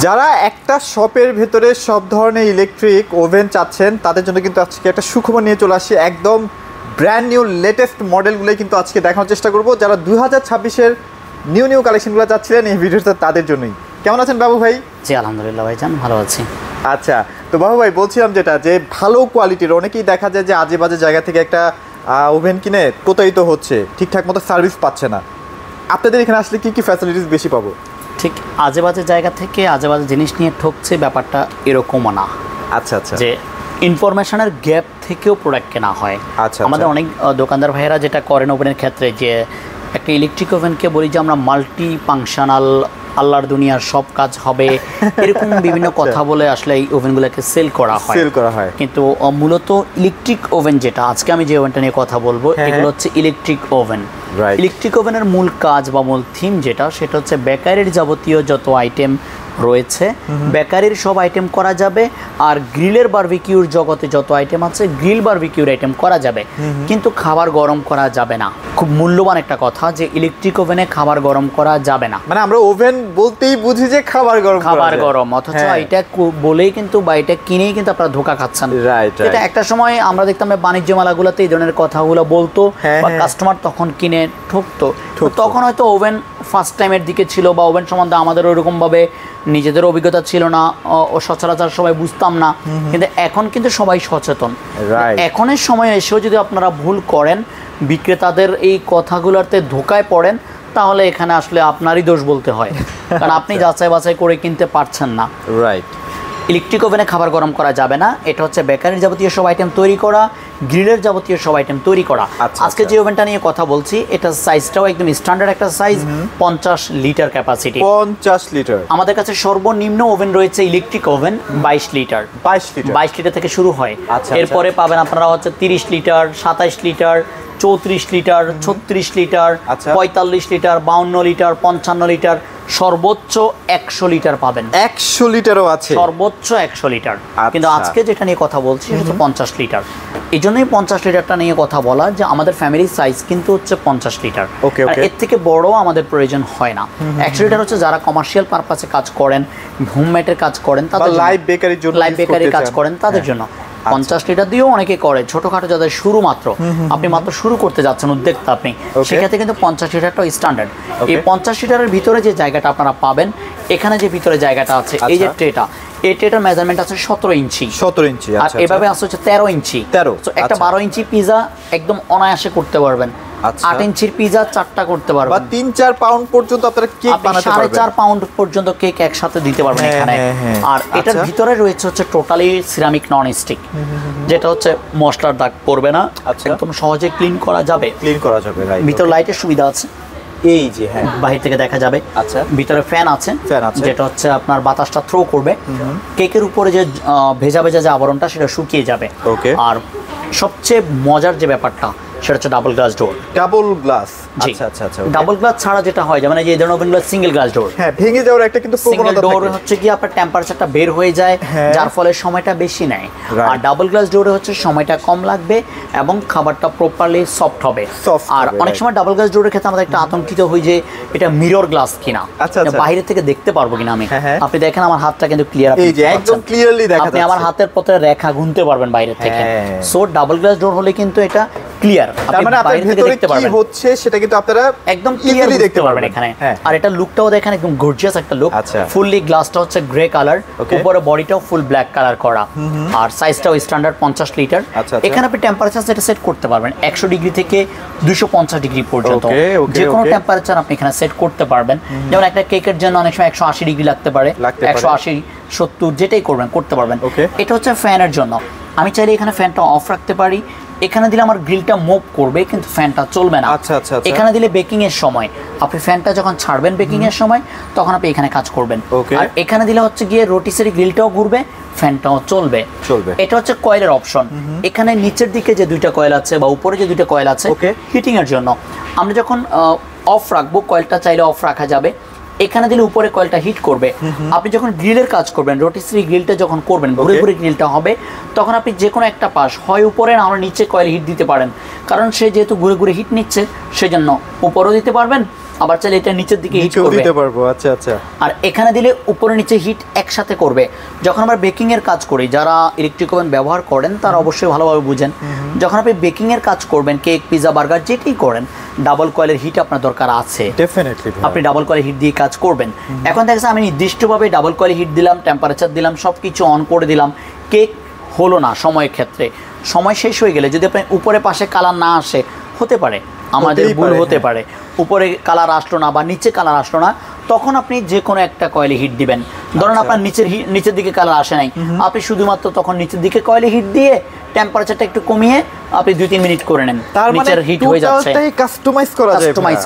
যারা একটা শপের ভেতরে সব ধরনের ইলেকট্রিক ওভেন চাচ্ছেন তাদের জন্য কিন্তু আজকে একটা সুখবর নিয়ে চলে আসি। একদম ব্র্যান্ড নিউ লেটেস্ট মডেলগুলোই কিন্তু আজকে দেখানোর চেষ্টা করব। যারা 2026-এর নিউ কালেকশনগুলো চাচ্ছিলেন এই ভিডিওটা তাদের জন্যই। কেমন আছেন বাবু ভাই? জি আলহামদুলিল্লাহ ভাইজান, ভালো আছি। আচ্ছা, তো বাবু ভাই বলছিলাম যেটা যে ভালো কোয়ালিটির, অনেকেই দেখা যায় যে আজে বাজে জায়গা থেকে একটা ওভেন কিনে প্রতারিত হচ্ছে, ঠিকঠাক মতো সার্ভিস পাচ্ছে না। আপনাদের এখানে আসলে কি কি ফ্যাসিলিটিস বেশি পাবো? ঠিক আজে বাজে জায়গা থেকে আজে বাজে জিনিস নিয়ে ঠকছে, ব্যাপারটা এরকমও না। আচ্ছা আচ্ছা, যে ইনফরমেশনের গ্যাপ থেকেও প্রোডাক্ট কেনা হয়। আচ্ছা, আমাদের অনেক দোকানদার ভাইয়েরা যেটা করেন ওভেনের ক্ষেত্রে, যে একটা ইলেকট্রিক ওভেনকে বলি যে আমরা মাল্টি ফাংশনাল, আল্লাহর দুনিয়ার সব কাজ হবে, এরকম বিভিন্ন কথা বলে আসলে এই ওভেনগুলোকে সেল করা হয়। কিন্তু মূলত ইলেকট্রিক ওভেন যেটা আজকে আমি যে ওভেনটা নিয়ে কথা বলবো, এগুলো হচ্ছে ইলেকট্রিক ওভেন। ইলেকট্রিক ওভেনের মূল কাজ বা মূল থিম সেটা হচ্ছে বেকারির যাবতীয় যত আইটেম রয়েছে, বেকারির সব আইটেম করা যাবে। আর গ্রিলের বারবিকিউর জগতে যত আইটেম আছে, গ্রিল বারবিকিউর আইটেম করা যাবে, কিন্তু খাবার গরম করা যাবে না। খুব মূল্যবান একটা কথা যে ইলেকট্রিক ওভেনে খাবার গরম করা যাবে না। মানে আমরা ওভেন বলতেই বুঝি যে খাবার গরম, অথচ এটা বলেই কিন্তু বা এটা কিনেই কিন্তু আপনারা ধোকা খাচ্ছেন। এটা একটা সময় আমরা দেখতাম বাণিজ্য মেলাগুলোতে এই ধরনের কথাগুলো বলতো বা কাস্টমার তখন কিনে ঠকতো। তখন হয়তো ওভেন ফার্স্ট টাইমের দিকে ছিল বা ওভেন সম্বন্ধে আমাদের ওইরকমভাবে নিজেদের অভিজ্ঞতা ছিল না, ও সচরাচর সবাই বুঝতাম না। কিন্তু এখন কিন্তু সবাই সচেতন। এখনের সময় এসেও যদি আপনারা ভুল করেন, বিক্রেতাদের এই কথাগুলোতে ধোকায় পড়েন, তাহলে এখানে আসলে আপনারই দোষ বলতে হয়, কারণ আপনি যাচাই বাছাই করে কিনতে পারছেন না। ইলেকট্রিক ওভেনে খাবার গরম করা যাবে না। এটা হচ্ছে বেকারির যাবতীয় সব আইটেম তৈরি করা, গ্রিলের যাবতীয় সব আইটেম তৈরি করা। আজকে যে ওভেনটা নিয়ে কথা বলছি, এটা সাইজটাও একদম স্ট্যান্ডার্ড একটা সাইজ, 50 লিটার ক্যাপাসিটি। 50 লিটার। আমাদের কাছে সর্বনিম্ন ওভেন রয়েছে ইলেকট্রিক ওভেন 22 লিটার। 22 লিটার থেকে শুরু হয়। এরপরে পাবেন আপনারা হচ্ছে 30 litre, 27 litre, 34 litre, 36 litre, 45 litre, 52 litre, 55 litre, সর্বোচ্চ 100 লিটার পাবেন। 100 লিটারও আছে, সর্বোচ্চ 100 লিটার। কিন্তু আজকে যেটা নিয়ে কথা বলছি সেটা 50 লিটার। এই জন্যই 50 লিটারটা নিয়ে কথা বলা, যে আমাদের ফ্যামিলির সাইজ কিন্তু হচ্ছে 50 লিটার। এর থেকে বড় আমাদের প্রয়োজন হয় না। 100 লিটার হচ্ছে যারা কমার্শিয়াল পারপাসে কাজ করেন, হোমমেডের কাজ করেন, তাদের লাইভ বেকারির কাজ করেন, তাদের জন্য 50 লিটার দিয়েও অনেকে করে। ছোটখাটো যাদের শুরু মাত্র, আপনি মাত্র শুরু করতে যাচ্ছেন, উদ্যোক্তা আপনি, সেক্ষেত্রে কিন্তু 50 লিটারটাও স্ট্যান্ডার্ড। এই 50 লিটারের ভিতরে যে জায়গাটা আপনারা পাবেন, এখানে যে ভিতরে জায়গাটা আছে, এই যে ট্রেটা, এই ট্রেটার মেজারমেন্ট আছে 17 ইঞ্চি। আর এভাবে আছে হচ্ছে 13 ইঞ্চি। একটা 12 ইঞ্চি পিজা একদম অনায়াসে করতে পারবেন। 8 ইঞ্চির পিজা 4টা করতে পারবেন, বা 3-4 পাউন্ড পর্যন্ত আপনারা কেক বানাতে পারবেন। 4.5 পাউন্ড পর্যন্ত কেক একসাথে দিতে পারবেন এখানে। আর এটার ভিতরে রয়েছে হচ্ছে টোটালি সিরামিক নন স্টিক, যেটা হচ্ছে মশলার দাগ পড়বে না, একদম সহজে ক্লিন করা যাবে। ভিতরে লাইটের সুবিধা আছে, এই যে বাহির থেকে দেখা যাবে। ভিতরে ফ্যান আছে, যেটা হচ্ছে আপনার বাতাসটা থ্রো করবে, কেকের উপরে যে ভেজা ভেজা যে আবরণটা সেটা শুকিয়ে যাবে। আর সবচেয়ে মজার যে ব্যাপারটা সেটা হচ্ছে double glass door. Double glass ছাড়া যেটা হয়, যেমন এই ধরনের ওভেনগুলো সিঙ্গেল গ্লাস ডোর, ভেঙে যাওয়ার একটা কিন্তু প্রবণতা থাকে। ডোর হচ্ছে কি আপনার টেম্পারেচারটা বের হয়ে যায়, যার ফলে সময়টা বেশি নেয়। আর ডাবল গ্লাস ডোরে হচ্ছে সময়টা কম লাগবে এবং খাবারটা প্রপারলি সফট হবে। আর অনেক সময় ডাবল গ্লাস ডোরের ক্ষেত্রে আমাদের একটা আতঙ্কিত হই যে এটা মিরর গ্লাস কিনা, বাইরে থেকে দেখতে পারবো কিনা আমি। আপনি দেখেন আমার হাতটা কিন্তু ক্লিয়ার, একদম ক্লিয়ারলি দেখা যাচ্ছে। আপনি আমার হাতের পথে রেখা গুনতে পারবেন বাইরে থেকে। সো ডাবল গ্লাস ডোর হলে কিন্তু এটা ক্লিয়ার, আপনি বাইরে থেকে দেখতে পারবেন কি হচ্ছে, সেটা কিন্তু আপনারা একদম ক্লিয়ারলি দেখতে পারবেন এখানে। আর এটা লুকটাও দেখেন একদম গর্জিয়াস একটা লুক। ফুললি গ্লাসটা হচ্ছে গ্রে কালার, উপরে বডিটাও ফুল ব্ল্যাক কালার করা, আর সাইজটাও স্ট্যান্ডার্ড 50 লিটার। এখানে আপনি টেম্পারেচার যেটা সেট করতে পারবেন 100 ডিগ্রি থেকে 250 ডিগ্রি পর্যন্ত, যে কোনো টেম্পারেচার আপনি এখানে সেট করতে পারবেন। যেমন একটা কেকের জন্য অনেক সময় 180 ডিগ্রি লাগতে পারে, 180, 70 যেটাই করবেন করতে পারবেন। এটা হচ্ছে ফ্যানের জন্য। আমি চাইলে এখানে ফ্যানটা অফ রাখতে পারি, এখানে দিলে আমার গ্রিলটা মুভ করবে কিন্তু ফ্যানটা চলবে না। এখানে দিলে বেকিং এর সময় আপনি ফ্যানটা যখন ছাড়বেন বেকিং এর সময়, তখন আপনি এখানে কাজ করবেন। আর এখানে দিলে হচ্ছে গিয়ে রোটিসারি গ্রিলটাও ঘুরবে, ফ্যানটাও চলবে। এটা হচ্ছে কয়েলের অপশন। এখানে নিচের দিকে যে দুইটা কয়েল আছে বা উপরে যে দুইটা কয়েল আছে হিটিং এর জন্য, আমরা যখন অফ রাখবো কয়েলটা চাইলে অফ রাখা যাবে। এখানে দিলে উপরে কয়েলটা হিট করবে। আপনি যখন গ্রিলের কাজ করবেন, রোটিসারি গ্রিলটা যখন করবেন, ঘুরে ঘুরে গ্রিলটা হবে, তখন আপনি যে কোনো একটা পাশ হয় উপরে না নিচে কয়েল হিট দিতে পারেন। কারণ সে যেহেতু ঘুরে ঘুরে হিট নিচ্ছে, সেজন্য উপরেও দিতে পারবেন, আবার চাইলে এটা নিচের দিকে হিট করবে দিতে পারবো। আচ্ছা আচ্ছা। আর এখানে দিলে উপরে নিচে হিট একসাথে করবে। যখন আমরা বেকিং এর কাজ করি, যারা ইলেকট্রিক ওভেন ব্যবহার করেন তারা অবশ্যই ভালোভাবে বুঝেন, যখন আপনি বেকিং এর কাজ করবেন, কেক, পিজা, বার্গার যেটাই করেন, ডাবল কয়েলের হিট আপনার দরকার আছে। ডেফিনেটলি আপনি ডাবল কয়েলের হিট দিয়ে কাজ করবেন। এখন দেখা যাচ্ছে আমি নির্দিষ্টভাবে ডাবল কয়েলের হিট দিলাম, টেম্পারেচার দিলাম, সব কিছু অন করে দিলাম, কেক হলো না সময়ের ক্ষেত্রে, সময় শেষ হয়ে গেলে যদি আপনি উপরে পাশে কালার না আসে, হতে পারে আমাদের ভুল হতে পারে, উপরে কালার আসলো না বা নিচে কালার আসলো না, তখন আপনি যে কোনো একটা কয়েলে হিট দিবেন। ধরুন আপনার নিচের দিকে কালার আসে নাই, আপনি শুধুমাত্র তখন নিচের দিকে কয়েলে হিট দিয়ে টেম্পারেচারটা একটু কমিয়ে আপনি 2-3 মিনিট করে নেন, নিচের হিট হয়ে যাচ্ছে, কাস্টমাইজ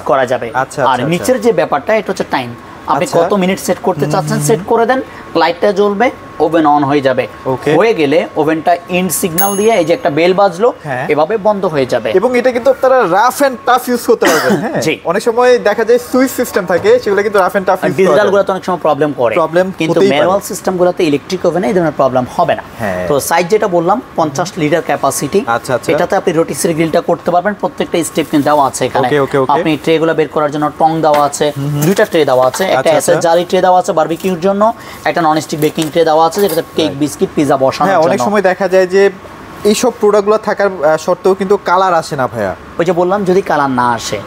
করা যাবে। আর নিচের যে ব্যাপারটা, এটা হচ্ছে টাইম, আপনি কত মিনিট সেট করতে চাচ্ছেন সেট করে দেন, লাইটটা জ্বলবে, ওভেন অন হয়ে যাবে, হয়ে গেলে ওভেনটা ইন্ড সিগন্যাল দিয়ে এই যে একটা বেল বাজলো, এভাবে বন্ধ হয়ে যাবে। এবং এটা কিন্তু আপনারা রাফ এন্ড টাফ ইউজ করতে পারবেন। হ্যাঁ, অনেক সময় দেখা যায় সুইচ সিস্টেম থাকে, সেগুলো কিন্তু রাফ এন্ড টাফ ইউজ করা যায়। ডিজিটাল গুলোতে অনেক সময় প্রবলেম করে, কিন্তু ম্যানুয়াল সিস্টেম গুলোতে, ইলেকট্রিক ওভেনে এই ধরনের প্রবলেম হবে না। তো সাইজ যেটা বললাম 50 লিটার ক্যাপাসিটি, এটাতে আপনি রোটিসেরি গ্রিলটা করতে পারবেন। প্রত্যেকটা স্টেপ কিন্তু দেওয়া আছে এখানে। আপনি ট্রে গুলো বের করার জন্য টং দেওয়া আছে, দুইটা ট্রে দেওয়া আছে, একটা এসএস জালি ট্রে দেওয়া আছে বারবিকিউর জন্য, একটা ননস্টিক বেকিং ট্রে দেওয়া আছে যেটাতে কেক, বিস্কিট, পিজা বসানোর জন্য। অনেক সময় দেখা যায় যে এইসব প্রোডাক্টগুলো থাকার সত্ত্বেও কিন্তু কালার আসে না ভাইয়া। ওই যে বললাম, যদি কালার না আসে,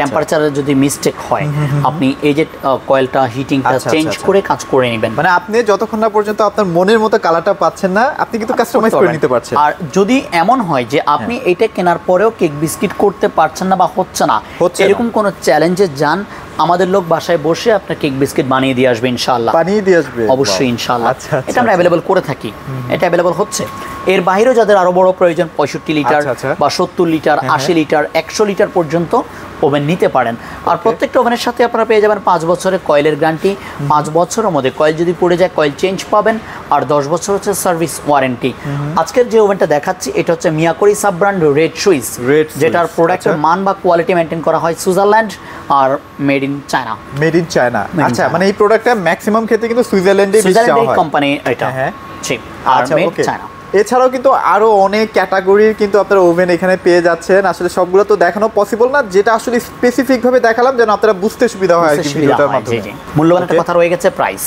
টেম্পারেচারে যদি মিস্টেক হয়, আপনি এই যে কয়েলটা হিটিংটা চেঞ্জ করে কাজ করে নেবেন। মানে আপনি যতক্ষণ না পর্যন্ত আপনার মনের মতো কালারটা পাচ্ছেন না, আপনি কিন্তু কাস্টমাইজ করে নিতে পারছেন। আর যদি এমন হয় যে আপনি এটা কেনার পরেও কেক, বিস্কিট করতে পারছেন না বা হচ্ছে না, এরকম কোনো চ্যালেঞ্জে যান, আমাদের লোক বাসায় বসে আপনার কেক, বিস্কিট বানিয়ে দিয়ে আসবে ইনশাআল্লাহ। বানিয়ে দিয়ে আসবে অবশ্যই ইনশাআল্লাহ। এটা আমরা অ্যাভেলেবল করে থাকি, এটা অ্যাভেলেবল হচ্ছে। এর বাইরেও যাদের আরো বড় প্রয়োজন, 65 লিটার বা 70 লিটার, 80 লিটার, 100 লিটার পর্যন্ত ওভেন নিতে পারেন। আর প্রত্যেকটা ওভেনের সাথে আপনারা পেয়ে যাবেন 5 বছরের কয়েলের গ্যারান্টি। 5 বছরের মধ্যে কয়েল যদি পড়ে যায়, কয়েল চেঞ্জ পাবেন। আর 10 বছর হচ্ছে সার্ভিস ওয়ারেন্টি। আজকের যে ওভেনটা দেখাচ্ছি, এটা হচ্ছে মিয়াকোরি সাব ব্র্যান্ড রেড সুইস, যেটার প্রোডাক্টের মান বা কোয়ালিটি মেনটেন করা হয় সুইজারল্যান্ড আর মেড ইন চায়না। আচ্ছা, মানে এই প্রোডাক্টটা ম্যাক্সিমাম ক্ষেত্রে কিন্তু সুইজারল্যান্ডে বেশি হয়, কোম্পানি এটা। ঠিক, আর মেড চায়না। এছাড়াও কিন্তু আরো অনেক ক্যাটাগরির কিন্তু আপনারা ওভেন এখানে পেয়ে যাচ্ছেন। আসলে সবগুলো তো দেখানো পসিবল না, যেটা আসলে স্পেসিফিক ভাবে দেখালাম যেন আপনারা বুঝতে সুবিধা হয় আর কি ভিডিওটার মাধ্যমে। মূল্যবান একটা কথা রয়ে গেছে, প্রাইস।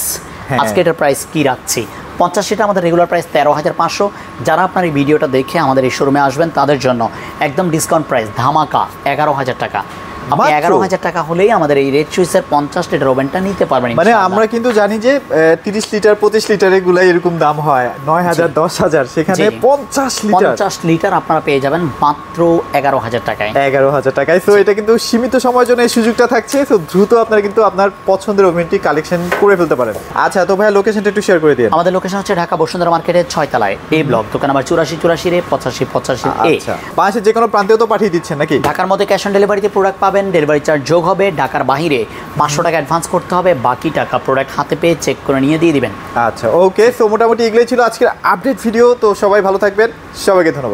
আজকে এটার প্রাইস কি রাখছি? 85টা আমাদের রেগুলার প্রাইস 13,500। যারা আপনার এই ভিডিওটা দেখে আমাদের এই শোরুমে আসবেন, তাদের জন্য একদম ডিসকাউন্ট প্রাইস, ধামাকা 11,000 টাকা। আপনি 11,000 টাকা হলেই আমাদের এই রেড সুইসের 50 লিটার ওভেনটা নিতে পারবেন। মানে আমরা কিন্তু জানি যে 30 লিটার 25 লিটার এগুলো এরকম দাম হয় 9,000 10,000, সেখানে 50 লিটার আপনারা পেয়ে যাবেন মাত্র 11,000 টাকায়। 11,000 টাকায়। সো এটা কিন্তু সীমিত সময়ের জন্য এই সুযোগটা থাকছে। সো দ্রুত আপনারা কিন্তু আপনার পছন্দের ওভেনটি কালেকশন করে ফেলতে পারেন। আচ্ছা, তো ভাই লোকেশনটা একটু শেয়ার করে দিন। আমাদের লোকেশন হচ্ছে ঢাকা বসুন্ধরা মার্কেটের 6 তলায়, এ ব্লক, দোকান নাম্বার 8484 8585 এ। আচ্ছা, বাংলাদেশের যে কোনো প্রান্তেও তো পাঠিয়ে দিচ্ছেন নাকি? ঢাকার মধ্যে ক্যাশ অন ডেলিভারিতে প্রোডাক্ট পাবেন, ডেলিভারি চার্জ যোগ হবে। ঢাকার বাইরে 500 টাকা অ্যাডভান্স করতে হবে, বাকি টাকা প্রোডাক্ট হাতে পেয়ে চেক করে নিয়ে দিয়ে দিবেন। আচ্ছা, ওকে। সো মোটামুটি এগুলোই ছিল আজকের আপডেট ভিডিও। তো সবাই ভালো থাকবেন, সবাইকে ধন্যবাদ।